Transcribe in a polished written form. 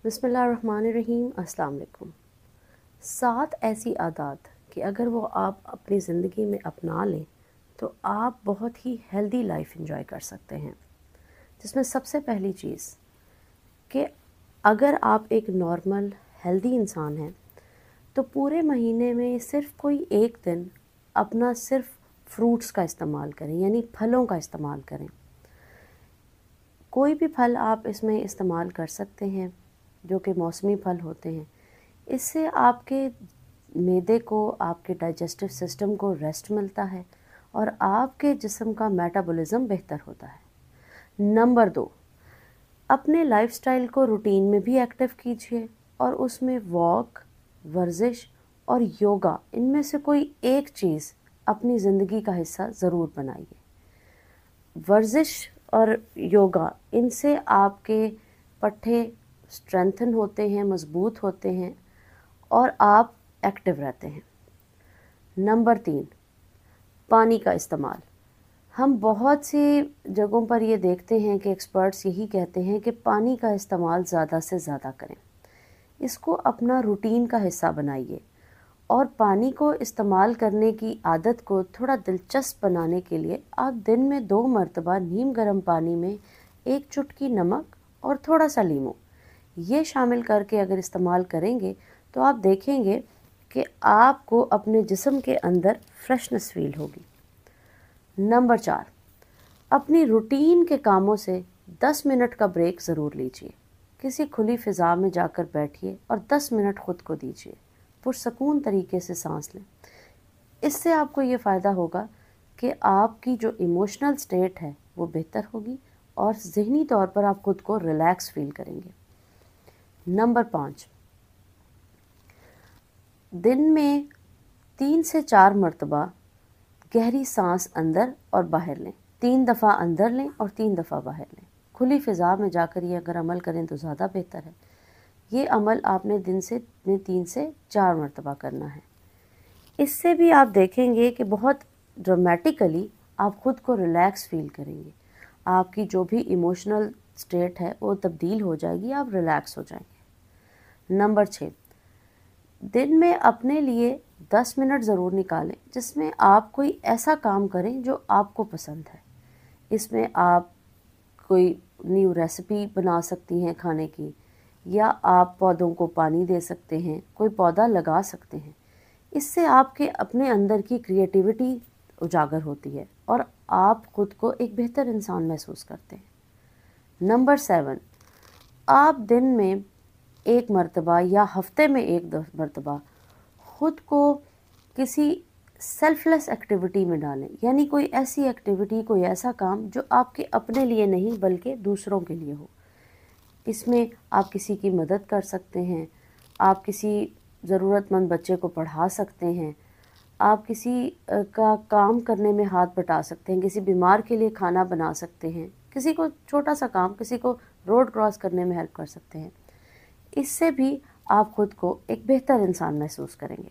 बिस्मिल्लाहिर्रहमानिर्रहीम। अस्सलाम वालेकुम। 7 ऐसी आदत कि अगर वो आप अपनी ज़िंदगी में अपना लें तो आप बहुत ही हेल्दी लाइफ एंजॉय कर सकते हैं। जिसमें सबसे पहली चीज़ कि अगर आप एक नॉर्मल हेल्दी इंसान हैं तो पूरे महीने में सिर्फ कोई एक दिन अपना सिर्फ फ्रूट्स का इस्तेमाल करें, यानी फलों का इस्तेमाल करें। कोई भी फल आप इसमें इस्तेमाल कर सकते हैं जो कि मौसमी फल होते हैं। इससे आपके मैदे को, आपके डाइजेस्टिव सिस्टम को रेस्ट मिलता है और आपके जिस्म का मेटाबॉलिज्म बेहतर होता है। नंबर 2, अपने लाइफस्टाइल को रूटीन में भी एक्टिव कीजिए और उसमें वॉक, वर्जिश और योगा, इनमें से कोई एक चीज़ अपनी ज़िंदगी का हिस्सा ज़रूर बनाइए। वर्जिश और योगा, इनसे आपके पट्टे स्ट्रेंथन होते हैं, मज़बूत होते हैं और आप एक्टिव रहते हैं। नंबर 3, पानी का इस्तेमाल। हम बहुत सी जगहों पर ये देखते हैं कि एक्सपर्ट्स यही कहते हैं कि पानी का इस्तेमाल ज़्यादा से ज़्यादा करें। इसको अपना रूटीन का हिस्सा बनाइए और पानी को इस्तेमाल करने की आदत को थोड़ा दिलचस्प बनाने के लिए आप दिन में 2 मरतबा नीम गर्म पानी में 1 चुटकी नमक और थोड़ा सा लीमू ये शामिल करके अगर इस्तेमाल करेंगे तो आप देखेंगे कि आपको अपने जिस्म के अंदर फ्रेशनेस फील होगी। नंबर 4, अपनी रूटीन के कामों से 10 मिनट का ब्रेक ज़रूर लीजिए। किसी खुली फ़िज़ा में जाकर बैठिए और 10 मिनट ख़ुद को दीजिए। पुरसकून तरीके से सांस लें। इससे आपको ये फ़ायदा होगा कि आपकी जो इमोशनल स्टेट है वो बेहतर होगी और ज़हनी तौर पर आप खुद को रिलैक्स फील करेंगे। नंबर 5, दिन में 3 से 4 मरतबा गहरी सांस अंदर और बाहर लें। 3 दफ़ा अंदर लें और 3 दफ़ा बाहर लें। खुली फ़िज़ा में जाकर ये अगर अमल करें तो ज़्यादा बेहतर है। ये अमल आपने दिन में 3 से 4 मरतबा करना है। इससे भी आप देखेंगे कि बहुत ड्रामेटिकली आप ख़ुद को रिलैक्स फील करेंगे। आपकी जो भी इमोशनल स्टेट है वो तब्दील हो जाएगी, आप रिलैक्स हो जाएंगे। नंबर 6, दिन में अपने लिए 10 मिनट ज़रूर निकालें जिसमें आप कोई ऐसा काम करें जो आपको पसंद है। इसमें आप कोई न्यू रेसिपी बना सकती हैं खाने की, या आप पौधों को पानी दे सकते हैं, कोई पौधा लगा सकते हैं। इससे आपके अपने अंदर की क्रिएटिविटी उजागर होती है और आप खुद को एक बेहतर इंसान महसूस करते हैं। नंबर 7, आप दिन में 1 मरतबा या हफ्ते में 1 मरतबा ख़ुद को किसी सेल्फलेस एक्टिविटी में डालें, यानी कोई ऐसी एक्टिविटी, कोई ऐसा काम जो आपके अपने लिए नहीं बल्कि दूसरों के लिए हो। इसमें आप किसी की मदद कर सकते हैं, आप किसी ज़रूरतमंद बच्चे को पढ़ा सकते हैं, आप किसी का काम करने में हाथ बटा सकते हैं, किसी बीमार के लिए खाना बना सकते हैं, किसी को छोटा सा काम, किसी को रोड क्रॉस करने में हेल्प कर सकते हैं। इससे भी आप खुद को एक बेहतर इंसान महसूस करेंगे।